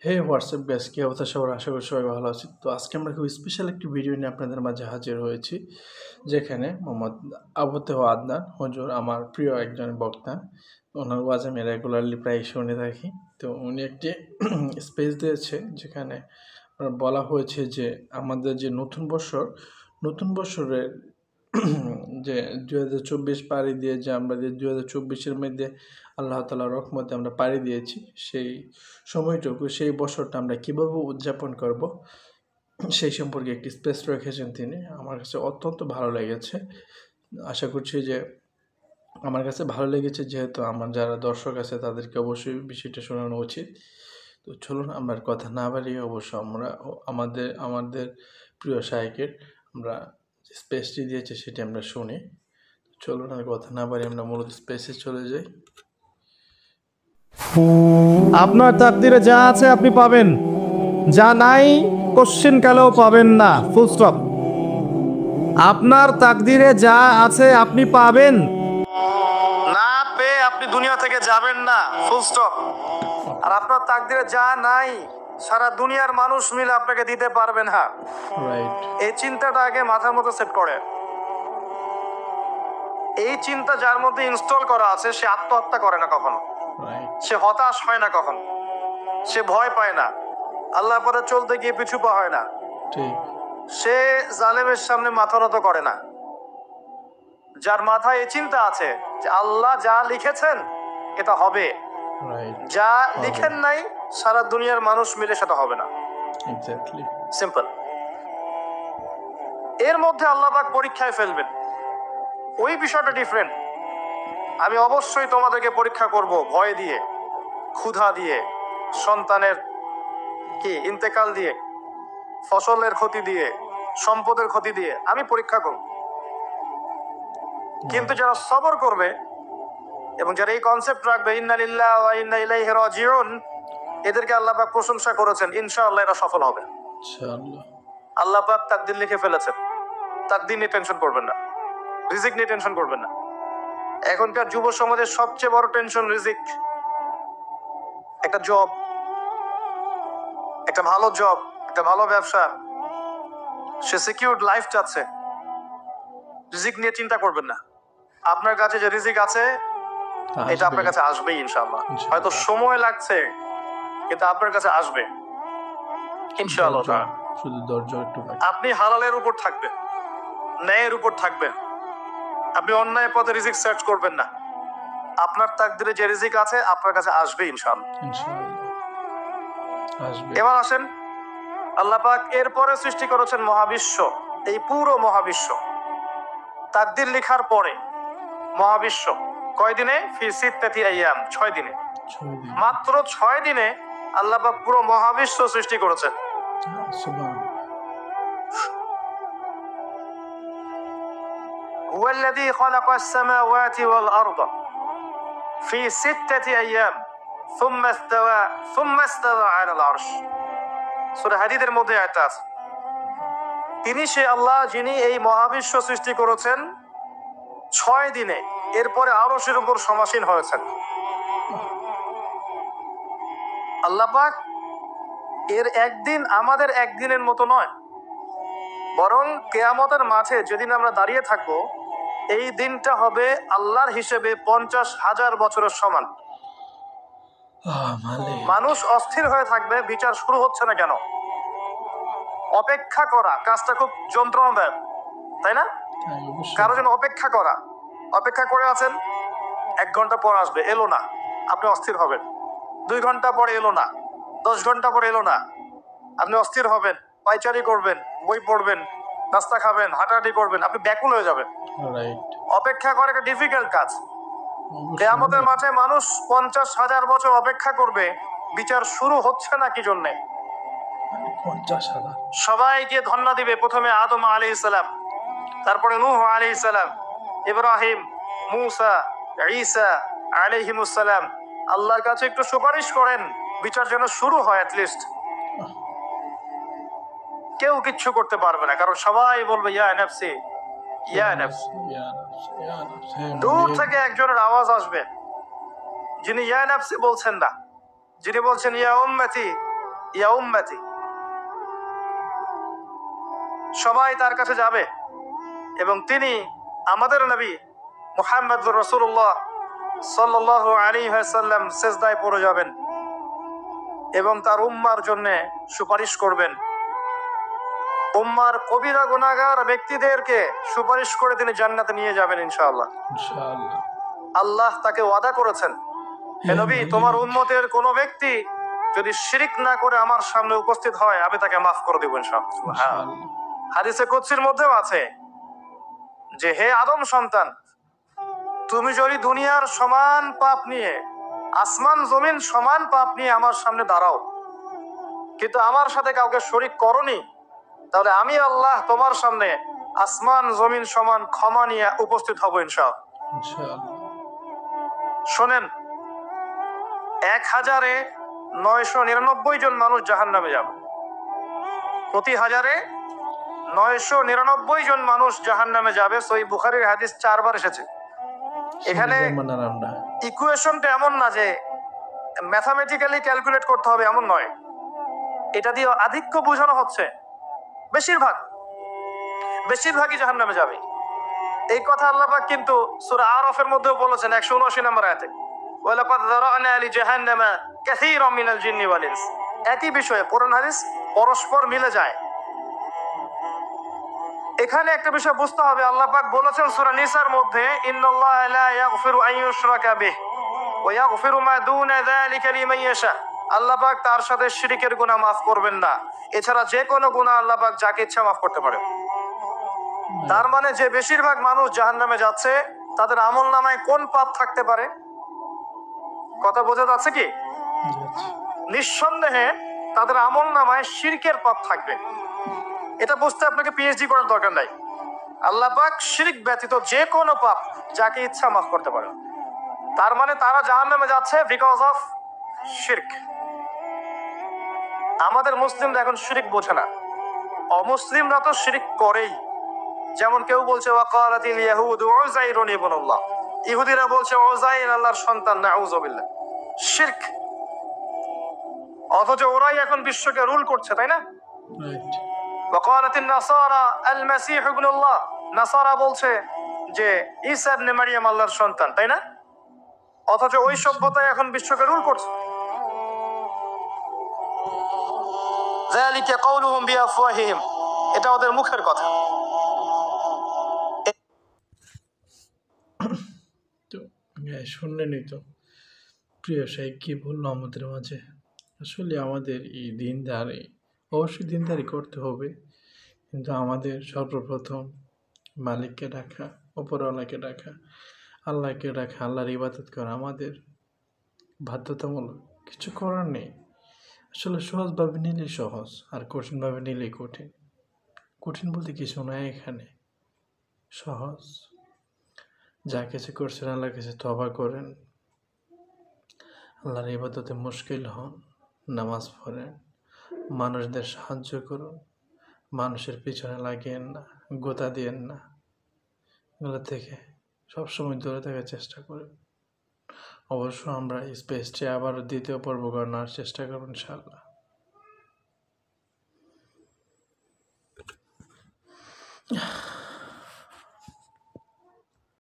হে WhatsApp gas কি অবস্থা সবার, আশা করি সবাই ভালো আছে। তো আজকে আমরা খুব স্পেশাল একটি ভিডিও নিয়ে আপনাদের মাঝে হাজির হয়েছি, যেখানে মোহাম্মদ আবুতেহ আদনান হুজুর আমার প্রিয় একজন বক্তা। ওনার ওয়াজ আমি রেগুলারলি প্রায় শুনে থাকি। তো উনি একটি স্পেস দিয়েছে, যেখানে বলা হয়েছে যে আমাদের যে নতুন বছরের যে 2024 পাড়ি দিয়ে যে আমরা যে 2024-এর মধ্যে আল্লাহ তাআলার রহমতে আমরা পাড়ি দিয়েছি, সেই সময়টুকু সেই বছরটা আমরা কীভাবে উদযাপন করব সেই সম্পর্কে একটি স্পেস রেখেছেন তিনি। আমার কাছে অত্যন্ত ভালো লেগেছে। আশা করছি যে আমার কাছে ভালো লেগেছে, যেহেতু আমার যারা দর্শক আছে তাদেরকে অবশ্যই বিষয়টা শোনানো উচিত। তো চলুন আমরা আর কথা না বাড়িয়ে অবশ্য আমরা আমাদের প্রিয় শায়েখের আমরা যে স্পেসটি দিয়েছে সেটি আমরা শুনি। চলুন আর কথা না বাড়িয়ে আমরা মূলত স্পেসে চলে যাই। আপনার তাকদিরে যা আছে আপনি পাবেন, যা নাই কোশ্চেন কালেও পাবেন না, ফুল স্টপ। আপনার তাকদিরে যা আছে আপনি পাবেন, না পেয়ে আপনি দুনিয়া থেকে যাবেন না, ফুল স্টপ। আর আপনার তাকদিরে যা নাই সারা দুনিয়ার মানুষ মিলে আপনাকে দিতে পারবেন না। রাইট। এই চিন্তাটা আগে মাথার মধ্যে সেট করে। এই চিন্তা যার মধ্যে ইনস্টল করা আছে সে আত্মহত্যা করে না কখনো, সে হতাশ হয় না কখনো, সে ভয় পায় না, আল্লাহর পথে চলতে গিয়ে পিছু পা হয় না, ঠিক। সে জালেমের সামনে মাথা নত করে না। যার মাথায় এই চিন্তা আছে যে আল্লাহ যা লিখেছেন এটা হবে, যা লিখেন নাই সারা দুনিয়ার মানুষ মিলে সেটা হবে না। Exactly, simple. এর মধ্যে আল্লাহ পাক পরীক্ষায় ফেলবেন, ওই বিষয়টা ডিফারেন্ট। আমি অবশ্যই তোমাদেরকে পরীক্ষা করব ভয় দিয়ে, ক্ষুধা দিয়ে, সন্তানের কি ইন্তেকাল দিয়ে, ফসলের ক্ষতি দিয়ে, সম্পদের ক্ষতি দিয়ে আমি পরীক্ষা করব। কিন্তু যারা সবর করবে এবং যারা এই কনসেপ্ট রাখবে ইন্না লিল্লাহি ওয়া ইন্না ইলাইহি রাজিউন, এদেরকে আল্লাহ পাক প্রশংসা করেছেন, ইনশাআল্লাহ এরা সফল হবে ইনশাআল্লাহ। আল্লাহ পাক তাকদীর লিখে ফেলেছেন, তাকদীর নিয়ে টেনশন করবেন না, রিজিক নিয়ে টেনশন করবেন না। এখনকার যুব সমাজের সবচেয়ে বড় টেনশন রিজিক। একটা জব, একটা ভালো জব, একটা ভালো ব্যবসা, সে সিকিউরড লাইফ চাচ্ছে, রিজিক নিয়ে চিন্তা করবেন না। আপনার কাছে যে রিজিক আছে এটা আপনার কাছে আসবেই ইনশাআল্লাহ। হয়তো সময় লাগছে কিন্তু আপনার কাছে আসবে ইনশাআল্লাহ। শুধু ধৈর্য একটু। আপনি হালালের উপর থাকবেন, ন্যায়ের উপর থাকবেন, আপনি অন্যায় পথে রিজিক সার্চ করবেন না। আপনার তাকদিরে যে রিজিক আছে আপনার কাছে আসবে ইনশাআল্লাহ। এবার আসেন, আল্লাহ পাক এরপরে সৃষ্টি করেছেন মহাবিশ্ব, এই পুরো মহাবিশ্ব। তাকদির লেখার পরে মহাবিশ্ব কয় দিনে? ফি সিত্তাতি আইয়াম, 6 দিনে। মাত্র 6 দিনে আল্লাহ পাক পুরো মহাবিশ্ব সৃষ্টি করেছেন। সুবহানাল্লাহ। হুয়াল্লাযী খালাকাস সামাওয়াতি ওয়াল আরদা ফি সিত্তাতি আইয়াম সুম্মা ইস্তাওয়া আলাল আরশ। সূরা হাদীদের মধ্যে আয়াত আছে, তিনি সে আল্লাহ যিনি এই মহাবিশ্ব সৃষ্টি করেছেন 6 দিনে, এরপরে আরশের উপর সমাসীন হয়েছেন। আল্লাহ পাক এর একদিন আমাদের একদিনের মতো নয়, বরং কিয়ামতের মাঠে যেদিন আমরা দাঁড়িয়ে থাকবো এই দিনটা হবে আল্লাহর হিসেবে 50,000 বছরের সমান। মানুষ অস্থির হয়ে থাকবে, বিচার শুরু হচ্ছে না কেন। অপেক্ষা করা কাজটা খুব যন্ত্রণাদায়ক, তাই না? কারো জন্য অপেক্ষা করা, অপেক্ষা করে আছেন, 1 ঘন্টা পর আসবে, এলো না, আপনি অস্থির হবেন। 2 ঘন্টা পরে এলো না, 10 ঘন্টা পরে এলো না, আপনি অস্থির হবেন, পায়চারি করবেন, বই পড়বেন, নাস্তা খাবেন, হাঁটাহাঁটি করবেন, আপনি ব্যাকুল হয়ে যাবেন। অপেক্ষা করা একটা ডিফিকাল্ট কাজ। কিয়ামতের মাঠে মানুষ 50,000 বছর অপেক্ষা করবে, বিচার শুরু হচ্ছে না কি জন্যে? 50,000 সবাইকে ধন্যবাদ দিবে। প্রথমে আদম আলাইহিস সালাম, তারপরে নূহ আলাইহিস সালাম, ইব্রাহিম, মূসা, ঈসা আলাইহিমুস সালাম। আল্লাহর কাছে একটু সুপারিশ করেন বিচার যেন শুরু হয় অ্যাট লিস্ট। কেউ কিচ্ছু করতে পারবে না, কারণ সবাই বলবে ইয়া নাফসি ইয়া নাফসি। দূর থেকে একজনের আওয়াজ আসবে যিনি ইয়া নাফসি বলছেন না, যিনি বলছেন ইয়া উম্মতি ইয়া উম্মতি, সবাই তার কাছে যাবে এবং তিনি আমাদের নবী মুহাম্মদুর রাসূলুল্লাহ সাল্লাল্লাহু আলাইহি ওয়াসাল্লাম সিজদায় পড়ে যাবেন এবং তার উম্মার জন্য সুপারিশ করবেন। উম্মার কবিরা গুনাহগার ব্যক্তিদেরকে সুপারিশ করে তিনি জান্নাতে নিয়ে যাবেন ইনশাআল্লাহ। ইনশাআল্লাহ। আল্লাহ তাকে ওয়াদা করেছেন, হে নবী, তোমার উম্মতের কোন ব্যক্তি যদি শিরক না করে আমার সামনে উপস্থিত হয় আমি তাকে মাফ করে দেব ইনশাআল্লাহ। হাদিসে কুদসির মধ্যেও আছে যে, হে আদম সন্তান, তুমি যদি দুনিয়ার সমান পাপ নিয়ে, আসমান জমিন সমান পাপ নিয়ে আমার সামনে দাঁড়াও, কিন্তু আমার সাথে কাউকে শরীক করনি, তাহলে আমি আল্লাহ তোমার সামনে আসমান জমিন সমান ক্ষমা নিয়ে উপস্থিত হব ইনশাআল্লাহ। শোনেন, ১,৯৯৯ জন মানুষ জাহান্নামে যাবে, প্রতি ১,৯৯৯ জন মানুষ জাহান্নামে যাবে। সহিহ বুখারীর হাদিস ৪ বার এসেছে। এখানে ইকুয়েশনটা এমন না যে ম্যাথামেটিক্যালি ক্যালকুলেট করতে হবে, এমন নয়। এটা দিয়ে আধিক্য বোঝানো হচ্ছে, বেশিরভাগই জাহান্নামে যাবে। এই কথা আল্লাহ পাক কিন্তু সূরা আরাফের মধ্যেও বলেছেন ১৭৯ নম্বর আয়াতে, ওয়ালাকাদ যারানা লিজাহান্নামা কাসীরাম মিনাল জিন্নি ওয়াল ইনস। একই বিষয়ে কোরআন হাদিস পরস্পর মিলে যায়। এখানে একটা বিষয় বুঝতে হবে, আল্লাহ পাক বলেছেন সূরা নিসার মধ্যে, ইন্নাল্লাহা লা ইয়াগফিরু আন ইউশরাকা বিহি ওয়া ইয়াগফিরু মা দুনা যালিকা লিমান ইয়াশা। আল্লাহ পাক তার সাথে শিরকের গুনাহ মাফ করবেন না, এছাড়া যে কোনো গুনাহ আল্লাহ পাক যাকে ইচ্ছা মাফ করতে পারেন। তার মানে যে বেশিরভাগ মানুষ জাহান্নামে যাচ্ছে তাদের আমলনামায় কোন পাপ থাকতে পারে? কথা বোঝা যাচ্ছে কি? নিঃসন্দেহে তাদের আমলনামায় শিরকের পাপ থাকবে। এটা বুঝতে আপনাকে পিএইচডি করার দরকার নাই। আল্লাহ পাক শিরক ব্যতীত যে কোনো পাপ যাকে ইচ্ছা মাফ করতে পারেন। তার মানে তারা জাহান্নামে যাচ্ছে বিকজ অফ শিরক। আমাদের মুসলিমরা এখন শিরক বোঝে না, অমুসলিমরা তো শিরক করেই। যেমন কেউ বলছে ওয়াকালাতিল ইয়াহুদু উযাইরুন ইবনুল্লাহ, ইহুদিরা বলছে উযাইর আল্লাহর সন্তান, নাউযুবিল্লাহ, শিরক। অথচ ওরাই এখন বিশ্বকে রুল করছে, তাই না? ওয়াকালাতিন নাসারা আল মাসীহ ইবনুল্লাহ, নাসারা বলছে যে ঈসা ইবনে মারইয়াম আল্লাহর সন্তান, তাই না? অথচ ওই সভ্যতায় এখন বিশ্বকে রুল করছে। যালিকা কাউলুহুম বিআফওয়াহিহিম, এটা ওদের মুখের কথা। তো শুনলেনই তো প্রিয় সাহেব কি বললো আমাদের মাঝে। আসলে আমাদের এই দিনদারি, অবশ্যই দিনদারি করতে হবে, কিন্তু আমাদের সর্বপ্রথম মালিককে ডাকা, উপরওয়ালাকে ডাকা, আল্লাহকে ডাকা, আল্লাহর ইবাদত করা আমাদের বাধ্যতামূলক, কিছু করার নেই। আসলে সহজভাবে নিলেই সহজ, আর কঠিনভাবে নিলেই কঠিন। কঠিন বলতে কিছু নয়, এখানে সহজ। যা কিছু করছেন আল্লাহর কাছে তওবা করেন, আল্লাহর ইবাদতে মুশকিল হন, নামাজ পড়েন, মানুষদের সাহায্য করুন, মানুষের পিছনে লাগিয়েন না, গোতা দিয়েন না, এগুলো থেকে সবসময় দূরে থাকার চেষ্টা করুন। অবশ্য আমরা স্পেসটি আবার দ্বিতীয় পর্ব করার চেষ্টা করব ইনশাআল্লাহ।